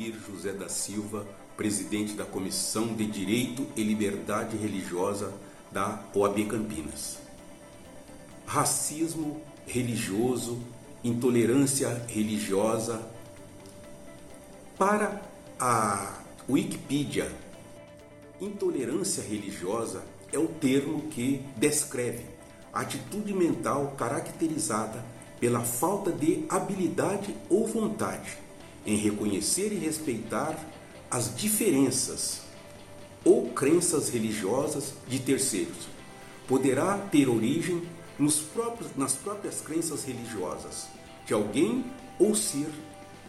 Almir José da Silva, presidente da Comissão de Direito e Liberdade Religiosa da OAB Campinas. Racismo religioso, intolerância religiosa. Para a Wikipedia, intolerância religiosa é o termo que descreve a atitude mental caracterizada pela falta de habilidade ou vontade em reconhecer e respeitar as diferenças ou crenças religiosas de terceiros. Poderá ter origem nas próprias crenças religiosas de alguém ou ser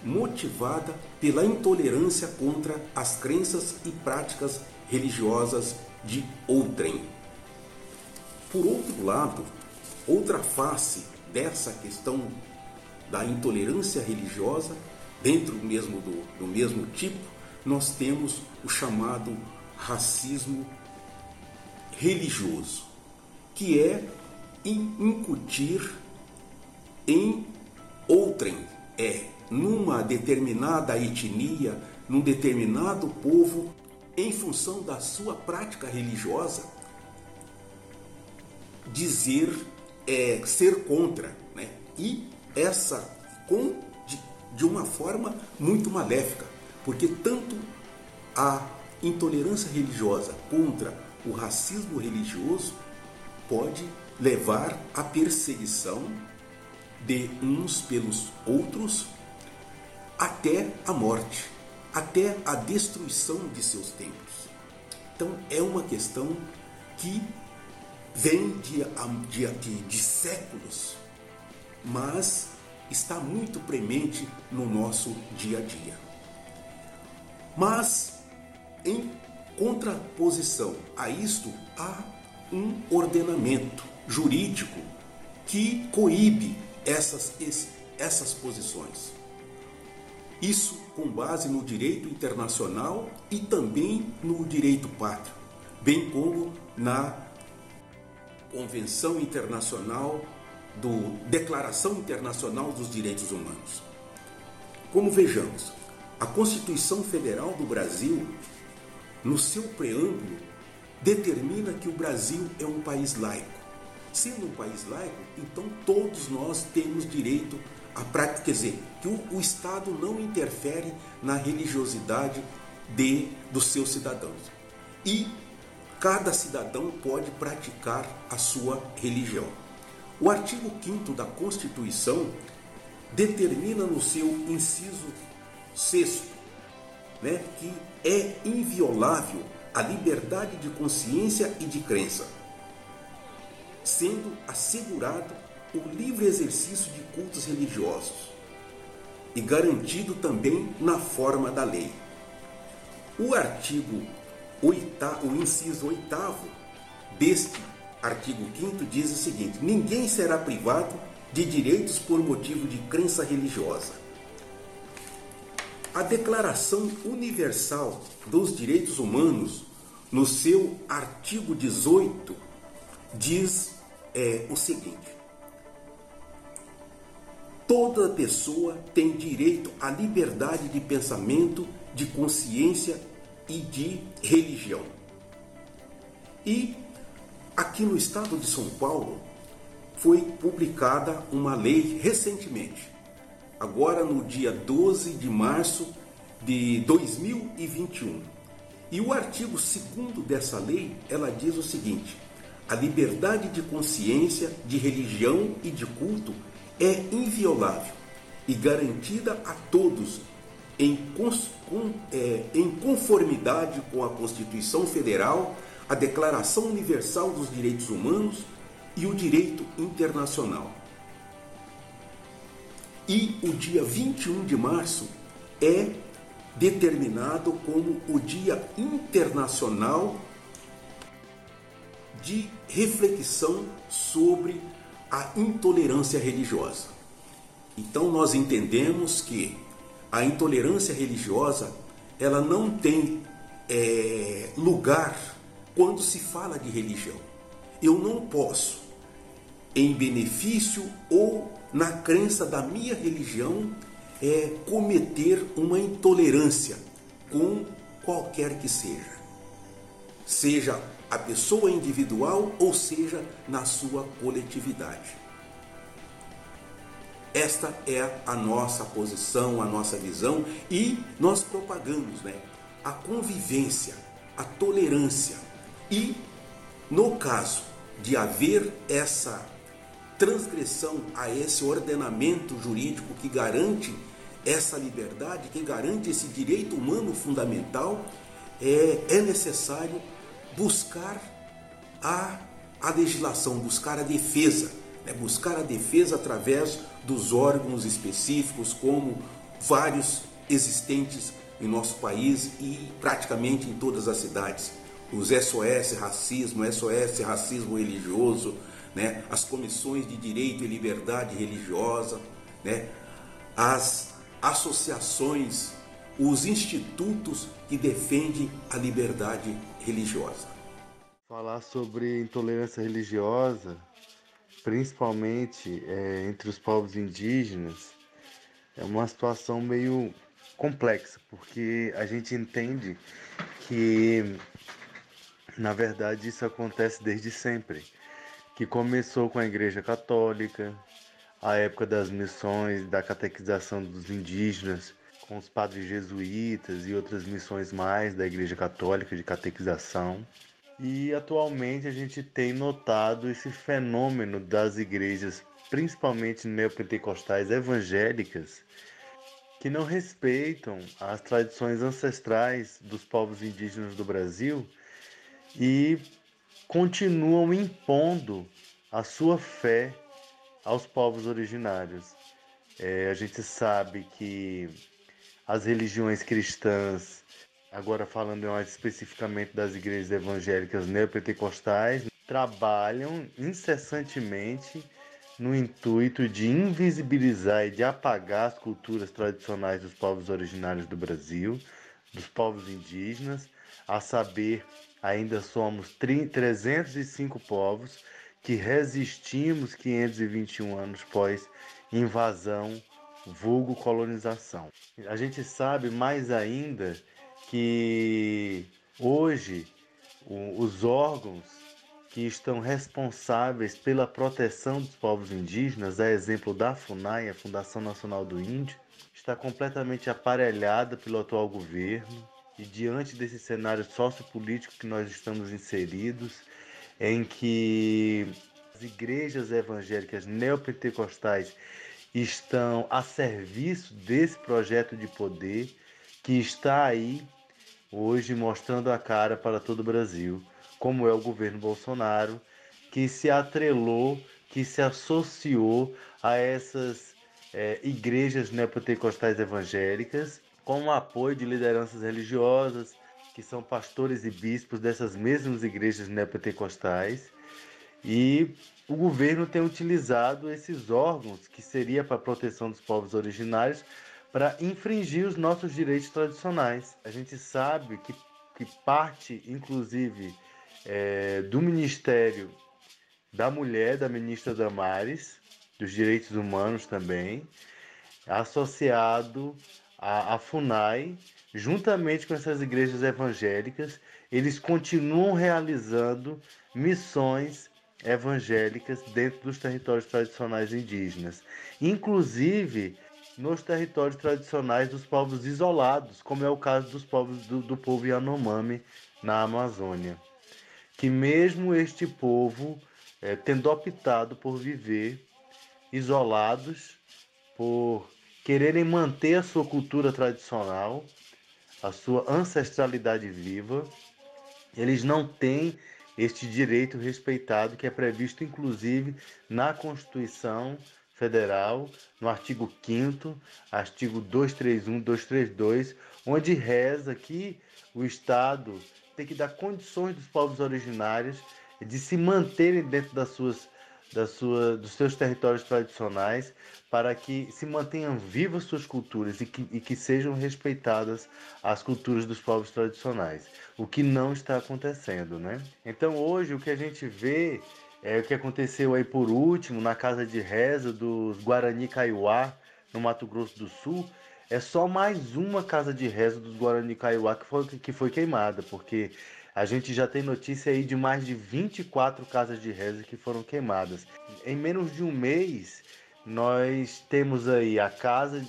motivada pela intolerância contra as crenças e práticas religiosas de outrem. Por outro lado, outra face dessa questão da intolerância religiosa, dentro do mesmo tipo, nós temos o chamado racismo religioso, que é incutir em outrem, numa determinada etnia, num determinado povo, em função da sua prática religiosa, dizer ser contra, né? E essa de uma forma muito maléfica, porque tanto a intolerância religiosa contra o racismo religioso pode levar à perseguição de uns pelos outros até a morte, até a destruição de seus templos. Então é uma questão que vem de séculos, mas está muito premente no nosso dia a dia. Mas, em contraposição a isto, há um ordenamento jurídico que coíbe essas posições. Isso com base no direito internacional e também no direito pátrio, bem como na Convenção Internacional Declaração Internacional dos Direitos Humanos. Como vejamos, a Constituição Federal do Brasil, no seu preâmbulo, determina que o Brasil é um país laico. Sendo um país laico, então todos nós temos direito à prática, quer dizer, que o Estado não interfere na religiosidade dos seus cidadãos. E cada cidadão pode praticar a sua religião. O artigo 5º da Constituição determina no seu inciso 6º, que é inviolável a liberdade de consciência e de crença, sendo assegurado o livre exercício de cultos religiosos e garantido também na forma da lei. O inciso 8º deste artigo 5º diz o seguinte: ninguém será privado de direitos por motivo de crença religiosa. A Declaração Universal dos Direitos Humanos, no seu artigo 18, diz o seguinte: toda pessoa tem direito à liberdade de pensamento, de consciência e de religião. E aqui no estado de São Paulo foi publicada uma lei recentemente, agora no dia 12 de março de 2021. E o artigo 2º dessa lei, ela diz o seguinte: a liberdade de consciência, de religião e de culto é inviolável e garantida a todos em conformidade com a Constituição Federal, a Declaração Universal dos Direitos Humanos e o direito internacional. E o dia 21 de março é determinado como o Dia Internacional de Reflexão sobre a Intolerância Religiosa. Então nós entendemos que a intolerância religiosa ela não tem lugar quando se fala de religião. Eu não posso, em benefício ou na crença da minha religião, cometer uma intolerância com qualquer que seja a pessoa individual ou seja na sua coletividade. Esta é a nossa posição, a nossa visão, e nós propagamos, a convivência, a tolerância. E no caso de haver essa transgressão a esse ordenamento jurídico que garante essa liberdade, que garante esse direito humano fundamental, é necessário buscar a legislação, buscar a defesa, buscar a defesa através dos órgãos específicos, como vários existentes em nosso país e praticamente em todas as cidades. Os SOS Racismo, SOS Racismo Religioso, as comissões de direito e liberdade religiosa, as associações, os institutos que defendem a liberdade religiosa. Falar sobre intolerância religiosa, principalmente entre os povos indígenas, é uma situação meio complexa, porque a gente entende que, na verdade, isso acontece desde sempre, que começou com a Igreja Católica, a época das missões, da catequização dos indígenas, com os padres jesuítas e outras missões mais da Igreja Católica de catequização. E atualmente a gente tem notado esse fenômeno das igrejas, principalmente neopentecostais evangélicas, que não respeitam as tradições ancestrais dos povos indígenas do Brasil e continuam impondo a sua fé aos povos originários. A gente sabe que as religiões cristãs, agora falando mais especificamente das igrejas evangélicas neopentecostais, trabalham incessantemente no intuito de invisibilizar e de apagar as culturas tradicionais dos povos originários do Brasil, dos povos indígenas, a saber, ainda somos 305 povos que resistimos 521 anos pós invasão, vulgo colonização. A gente sabe mais ainda que hoje os órgãos que estão responsáveis pela proteção dos povos indígenas, a exemplo da FUNAI, a Fundação Nacional do Índio, está completamente aparelhada pelo atual governo, e diante desse cenário sociopolítico que nós estamos inseridos, em que as igrejas evangélicas neopentecostais estão a serviço desse projeto de poder que está aí hoje mostrando a cara para todo o Brasil, como é o governo Bolsonaro, que se atrelou, que se associou a essas igrejas neopentecostais evangélicas, com o apoio de lideranças religiosas, que são pastores e bispos dessas mesmas igrejas neopentecostais, e o governo tem utilizado esses órgãos, que seria para a proteção dos povos originários, para infringir os nossos direitos tradicionais. A gente sabe que parte, inclusive, do Ministério da Mulher, da ministra Damares, dos Direitos Humanos também, associado à FUNAI, juntamente com essas igrejas evangélicas, eles continuam realizando missões evangélicas dentro dos territórios tradicionais indígenas, inclusive nos territórios tradicionais dos povos isolados, como é o caso dos povos do povo Yanomami na Amazônia, que mesmo este povo, tendo optado por viver isolados, por quererem manter a sua cultura tradicional, a sua ancestralidade viva, eles não têm este direito respeitado, que é previsto inclusive na Constituição Federal, no artigo 5º, artigo 231, 232, onde reza que o Estado tem que dar condições dos povos originários de se manterem dentro dos seus territórios tradicionais, para que se mantenham vivas suas culturas e que sejam respeitadas as culturas dos povos tradicionais, o que não está acontecendo, né? Então hoje o que a gente vê é o que aconteceu aí por último na casa de reza dos Guarani Kaiowá, no Mato Grosso do Sul, é só mais uma casa de reza dos Guarani Kaiowá que foi queimada, porque a gente já tem notícia aí de mais de 24 casas de reza que foram queimadas. Em menos de um mês, nós temos aí a casa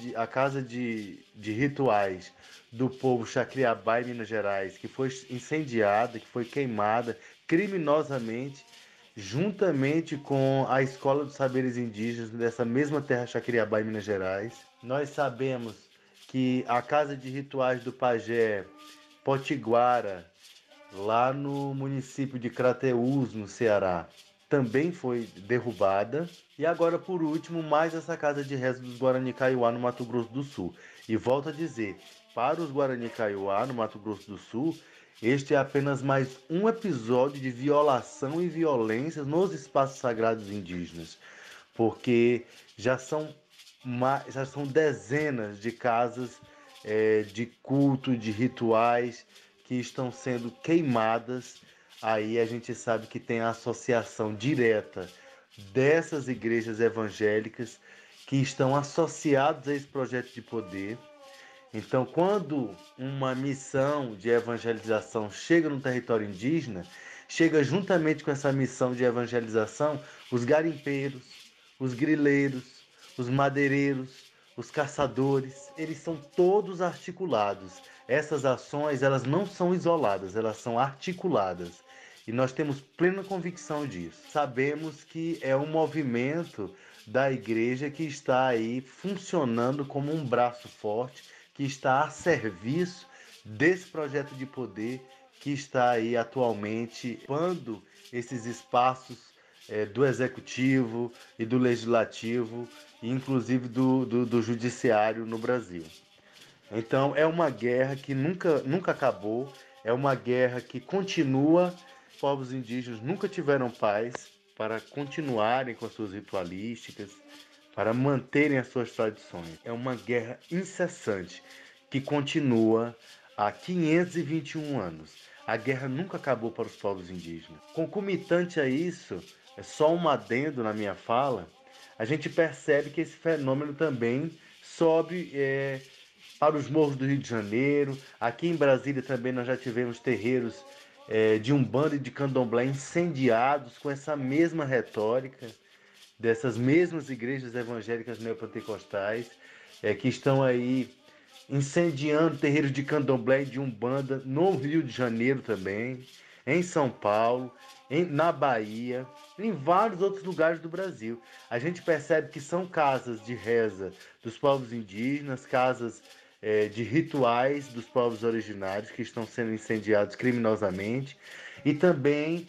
de rituais do povo Chacriabá em Minas Gerais, que foi incendiada, que foi queimada criminosamente, juntamente com a Escola dos Saberes Indígenas dessa mesma terra Chacriabá em Minas Gerais. Nós sabemos que a Casa de Rituais do Pajé Potiguara, lá no município de Crateús, no Ceará, também foi derrubada. E agora, por último, mais essa casa de reza dos Guarani Kaiowá no Mato Grosso do Sul. E volto a dizer, para os Guarani Kaiowá no Mato Grosso do Sul, este é apenas mais um episódio de violação e violência nos espaços sagrados indígenas, porque já são dezenas de casas de culto, de rituais que estão sendo queimadas. Aí a gente sabe que tem a associação direta dessas igrejas evangélicas que estão associadas a esse projeto de poder. Então, quando uma missão de evangelização chega no território indígena, chega juntamente com essa missão de evangelização os garimpeiros, os grileiros, os madeireiros, os caçadores, eles são todos articulados. Essas ações, elas não são isoladas, elas são articuladas. E nós temos plena convicção disso. Sabemos que é um movimento da igreja que está aí funcionando como um braço forte, que está a serviço desse projeto de poder que está aí atualmente ocupando esses espaços do executivo e do legislativo, e inclusive do judiciário no Brasil. Então é uma guerra que nunca acabou, é uma guerra que continua. Os povos indígenas nunca tiveram paz para continuarem com as suas ritualísticas, para manterem as suas tradições. É uma guerra incessante que continua há 521 anos. A guerra nunca acabou para os povos indígenas. Concomitante a isso, é só um adendo na minha fala, a gente percebe que esse fenômeno também sobe para os morros do Rio de Janeiro. Aqui em Brasília também nós já tivemos terreiros de Umbanda e de Candomblé incendiados com essa mesma retórica dessas mesmas igrejas evangélicas neopentecostais que estão aí incendiando terreiros de Candomblé e de Umbanda no Rio de Janeiro também, em São Paulo, na Bahia, em vários outros lugares do Brasil. A gente percebe que são casas de reza dos povos indígenas, casas de rituais dos povos originários que estão sendo incendiados criminosamente, e também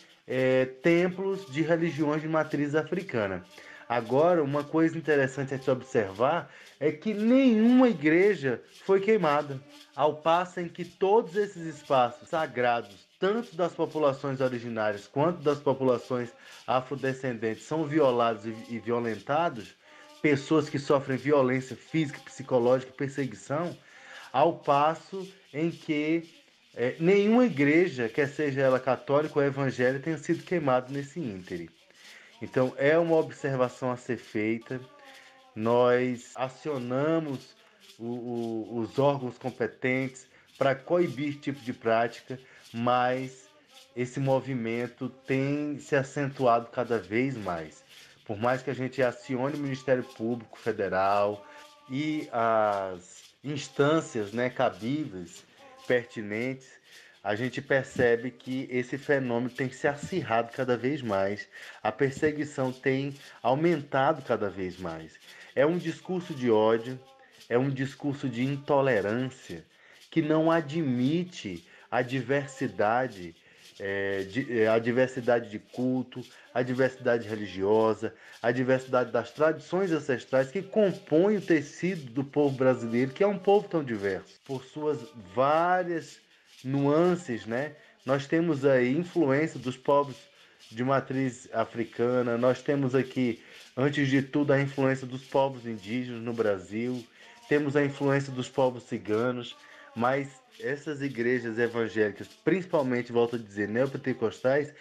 templos de religiões de matriz africana. Agora, uma coisa interessante a se observar é que nenhuma igreja foi queimada, ao passo em que todos esses espaços sagrados, tanto das populações originárias quanto das populações afrodescendentes, são violados e violentados, pessoas que sofrem violência física, psicológica e perseguição, ao passo em que nenhuma igreja, quer seja ela católica ou evangélica, tenha sido queimada nesse íntere. Então é uma observação a ser feita. Nós acionamos os órgãos competentes para coibir esse tipo de prática, mas esse movimento tem se acentuado cada vez mais. Por mais que a gente acione o Ministério Público Federal e as instâncias cabíveis, pertinentes, a gente percebe que esse fenômeno tem se acirrado cada vez mais, a perseguição tem aumentado cada vez mais. É um discurso de ódio, é um discurso de intolerância que não admite a diversidade, a diversidade de culto, a diversidade religiosa, a diversidade das tradições ancestrais que compõem o tecido do povo brasileiro, que é um povo tão diverso, por suas várias nuances, né? Nós temos aí influência dos povos de matriz africana, nós temos aqui, antes de tudo, a influência dos povos indígenas no Brasil, temos a influência dos povos ciganos, mas essas igrejas evangélicas, principalmente, volto a dizer, neopentecostais,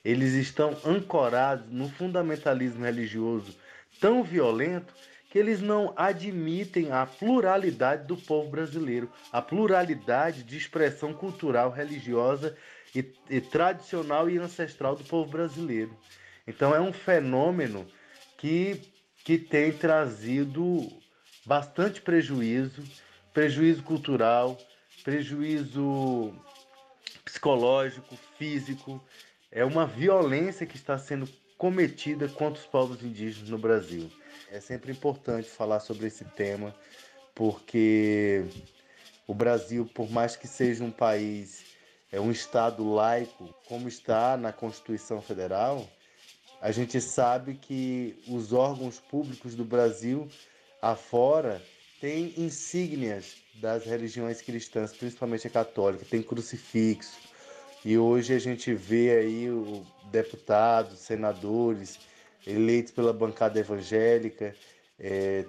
eles estão ancorados no fundamentalismo religioso tão violento que eles não admitem a pluralidade do povo brasileiro, a pluralidade de expressão cultural, religiosa e tradicional e ancestral do povo brasileiro. Então é um fenômeno que tem trazido bastante prejuízo cultural, prejuízo psicológico, físico. É uma violência que está sendo cometida contra os povos indígenas no Brasil. É sempre importante falar sobre esse tema, porque o Brasil, por mais que seja um país, um Estado laico, como está na Constituição Federal, a gente sabe que os órgãos públicos do Brasil afora têm insígnias das religiões cristãs, principalmente a católica, tem crucifixo. E hoje a gente vê aí deputados, senadores eleitos pela bancada evangélica,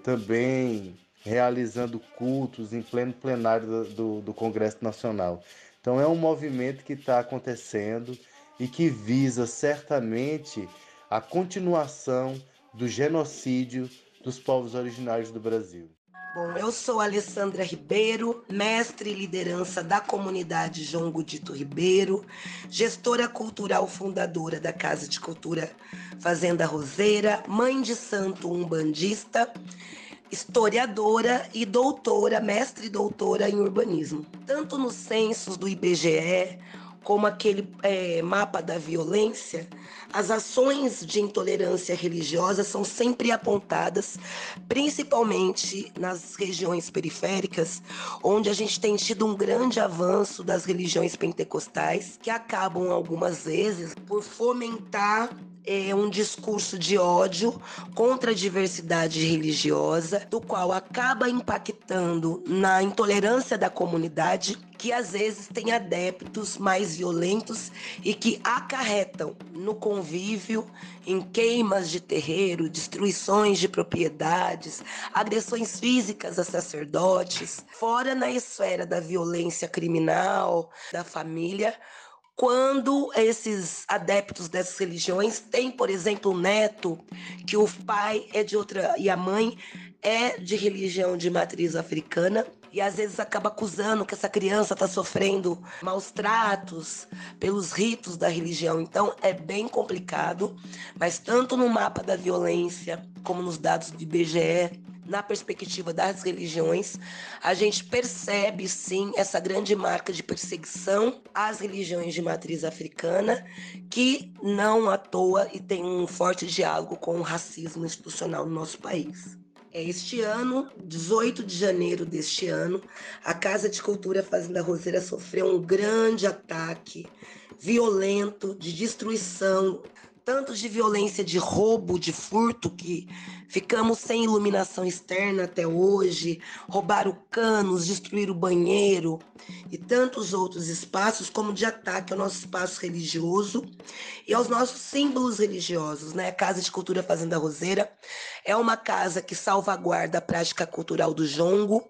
também realizando cultos em pleno plenário do Congresso Nacional. Então é um movimento que está acontecendo e que visa certamente a continuação do genocídio dos povos originários do Brasil. Bom, eu sou Alessandra Ribeiro, mestre e liderança da comunidade João Godito Ribeiro, gestora cultural fundadora da Casa de Cultura Fazenda Roseira, mãe de santo umbandista, historiadora e doutora, mestre e doutora em urbanismo. Tanto nos censos do IBGE, como aquele mapa da violência, as ações de intolerância religiosa são sempre apontadas, principalmente nas regiões periféricas, onde a gente tem tido um grande avanço das religiões pentecostais, que acabam algumas vezes por fomentar um discurso de ódio contra a diversidade religiosa, do qual acaba impactando na intolerância da comunidade, que às vezes tem adeptos mais violentos e que acarretam no convívio, em queimas de terreiro, destruições de propriedades, agressões físicas a sacerdotes, fora na esfera da violência criminal, da família, quando esses adeptos dessas religiões têm, por exemplo, um neto que o pai é de outra e a mãe é de religião de matriz africana, e às vezes acaba acusando que essa criança está sofrendo maus tratos pelos ritos da religião. Então é bem complicado, mas tanto no mapa da violência como nos dados do IBGE, na perspectiva das religiões, a gente percebe sim essa grande marca de perseguição às religiões de matriz africana, que não à toa e tem um forte diálogo com o racismo institucional no nosso país. Este ano, 18 de janeiro deste ano, a Casa de Cultura Fazenda Roseira sofreu um grande ataque violento de destruição, tanto de violência de roubo, de furto, que ficamos sem iluminação externa até hoje, roubaram canos, destruíram o banheiro e tantos outros espaços, como de ataque ao nosso espaço religioso e aos nossos símbolos religiosos, né? A Casa de Cultura Fazenda Roseira é uma casa que salvaguarda a prática cultural do jongo,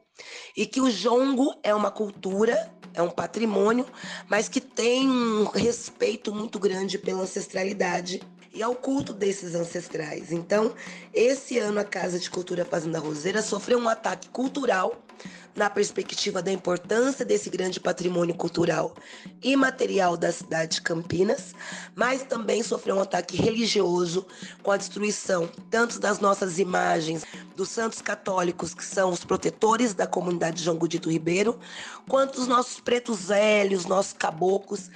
e que o jongo é uma cultura, é um patrimônio, mas que tem um respeito muito grande pela ancestralidade e ao culto desses ancestrais. Então, esse ano a Casa de Cultura Fazenda Roseira sofreu um ataque cultural na perspectiva da importância desse grande patrimônio cultural e material da cidade de Campinas, mas também sofreu um ataque religioso com a destruição tanto das nossas imagens dos santos católicos, que são os protetores da comunidade João Godito Ribeiro, quanto os nossos pretos velhos, nossos caboclos,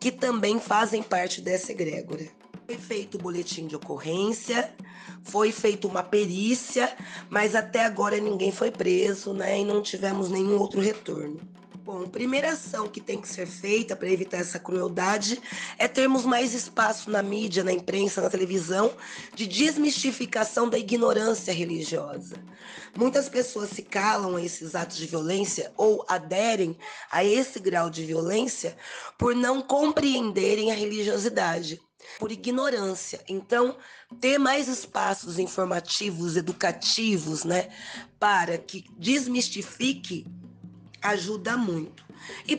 que também fazem parte dessa egrégora. Foi feito o boletim de ocorrência, foi feita uma perícia, mas até agora ninguém foi preso, né? E não tivemos nenhum outro retorno. Bom, a primeira ação que tem que ser feita para evitar essa crueldade é termos mais espaço na mídia, na imprensa, na televisão, de desmistificação da ignorância religiosa. Muitas pessoas se calam a esses atos de violência ou aderem a esse grau de violência por não compreenderem a religiosidade, por ignorância. Então, ter mais espaços informativos, educativos, né, para que desmistifique, ajuda muito. E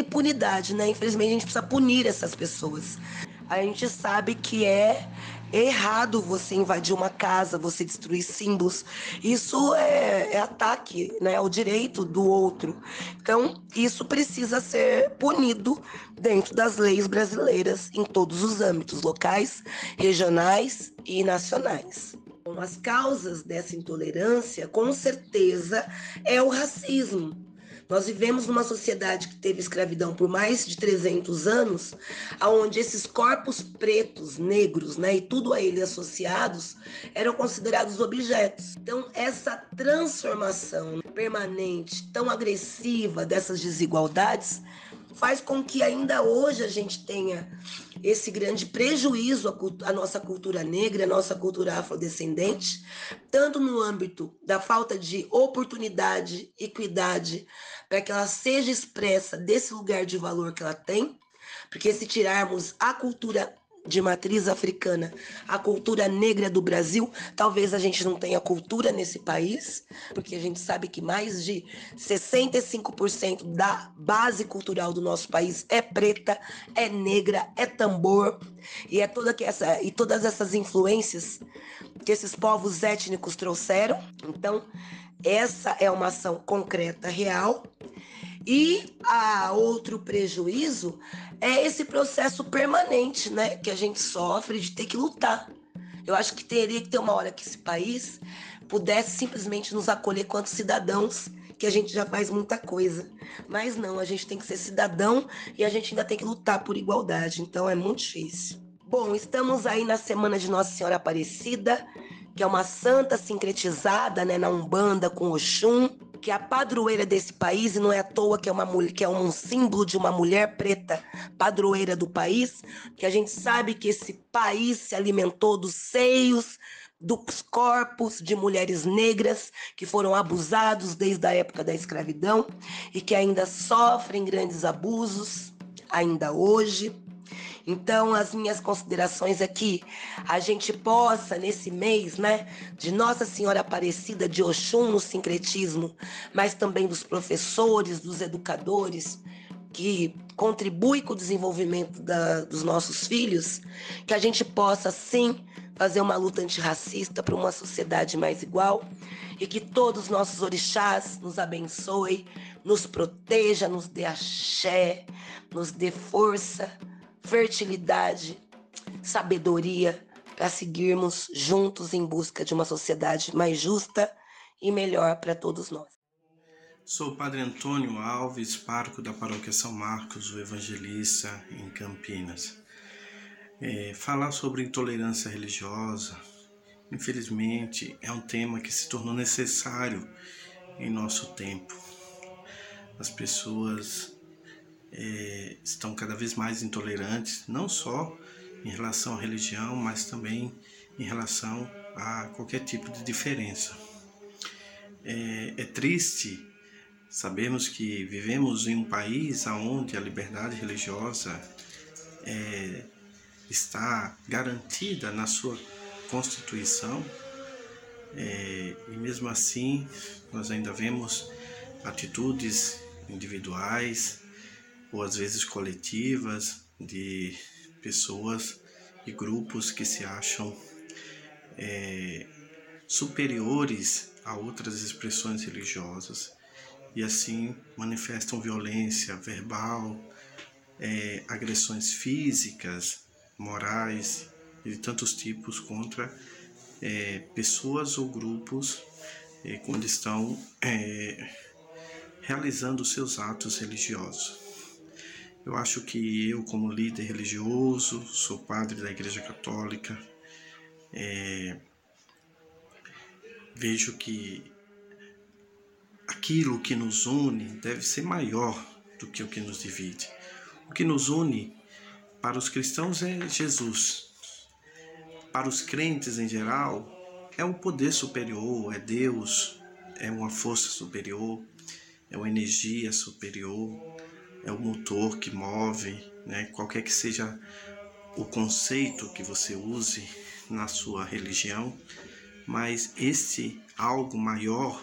punidade, né? Infelizmente, a gente precisa punir essas pessoas. a gente sabe que é errado você invadir uma casa, você destruir símbolos. Isso é ataque, né, ao direito do outro. Então, isso precisa ser punido dentro das leis brasileiras, em todos os âmbitos, locais, regionais e nacionais. Bom, as causas dessa intolerância, com certeza, é o racismo. Nós vivemos numa sociedade que teve escravidão por mais de 300 anos, onde esses corpos pretos, negros, né, e tudo a ele associados, eram considerados objetos. Então, essa transformação permanente, tão agressiva dessas desigualdades, faz com que ainda hoje a gente tenha esse grande prejuízo à nossa cultura negra, à nossa cultura afrodescendente, tanto no âmbito da falta de oportunidade, equidade, para que ela seja expressa desse lugar de valor que ela tem, porque se tirarmos a cultura de matriz africana, a cultura negra do Brasil, talvez a gente não tenha cultura nesse país, porque a gente sabe que mais de 65% da base cultural do nosso país é preta, é negra, é tambor, e é todas essas influências que esses povos étnicos trouxeram. Então, essa é uma ação concreta, real. E a outro prejuízo é esse processo permanente, né, que a gente sofre de ter que lutar. Eu acho que teria que ter uma hora que esse país pudesse simplesmente nos acolher quanto cidadãos, que a gente já faz muita coisa. Mas não, a gente tem que ser cidadão e a gente ainda tem que lutar por igualdade. Então é muito difícil. Bom, estamos aí na semana de Nossa Senhora Aparecida, que é uma santa sincretizada, né, na Umbanda com Oxum, que é a padroeira desse país, e não é à toa que é uma mulher, que é um símbolo de uma mulher preta, padroeira do país, que a gente sabe que esse país se alimentou dos seios, dos corpos de mulheres negras que foram abusados desde a época da escravidão e que ainda sofrem grandes abusos, ainda hoje. Então, as minhas considerações é que a gente possa, nesse mês, né, de Nossa Senhora Aparecida, de Oxum no sincretismo, mas também dos professores, dos educadores, que contribuem com o desenvolvimento dos nossos filhos, que a gente possa, sim, fazer uma luta antirracista para uma sociedade mais igual e que todos os nossos orixás nos abençoe, nos proteja, nos dê axé, nos dê força, fertilidade, sabedoria para seguirmos juntos em busca de uma sociedade mais justa e melhor para todos nós. Sou o Padre Antônio Alves, pároco da Paróquia São Marcos, o Evangelista, em Campinas. Falar sobre intolerância religiosa, infelizmente, é um tema que se tornou necessário em nosso tempo. As pessoas estão cada vez mais intolerantes, não só em relação à religião, mas também em relação a qualquer tipo de diferença. É triste sabermos que vivemos em um país onde a liberdade religiosa está garantida na sua Constituição, e mesmo assim nós ainda vemos atitudes individuais ou às vezes coletivas de pessoas e grupos que se acham superiores a outras expressões religiosas e assim manifestam violência verbal, agressões físicas, morais e de tantos tipos contra pessoas ou grupos quando estão realizando seus atos religiosos. Eu acho que eu, como líder religioso, sou padre da Igreja Católica, vejo que aquilo que nos une deve ser maior do que o que nos divide. O que nos une para os cristãos é Jesus. Para os crentes em geral, é um poder superior, é Deus, é uma força superior, é uma energia superior, é o motor que move, né? Qualquer que seja o conceito que você use na sua religião, mas esse algo maior,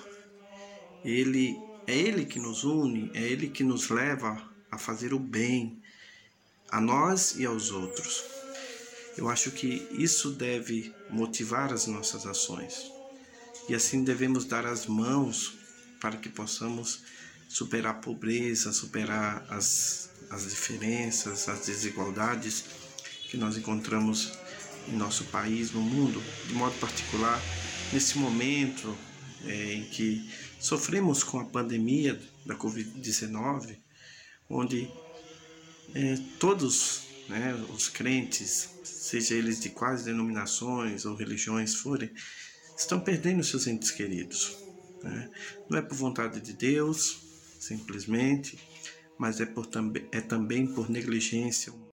é ele que nos une, é ele que nos leva a fazer o bem a nós e aos outros. Eu acho que isso deve motivar as nossas ações. E assim devemos dar as mãos para que possamos superar a pobreza, superar as diferenças, as desigualdades que nós encontramos em nosso país, no mundo, de modo particular, nesse momento em que sofremos com a pandemia da Covid-19, onde todos, os crentes, seja eles de quais denominações ou religiões forem, estão perdendo seus entes queridos. Não é por vontade de Deus, simplesmente, mas é também por negligência humana.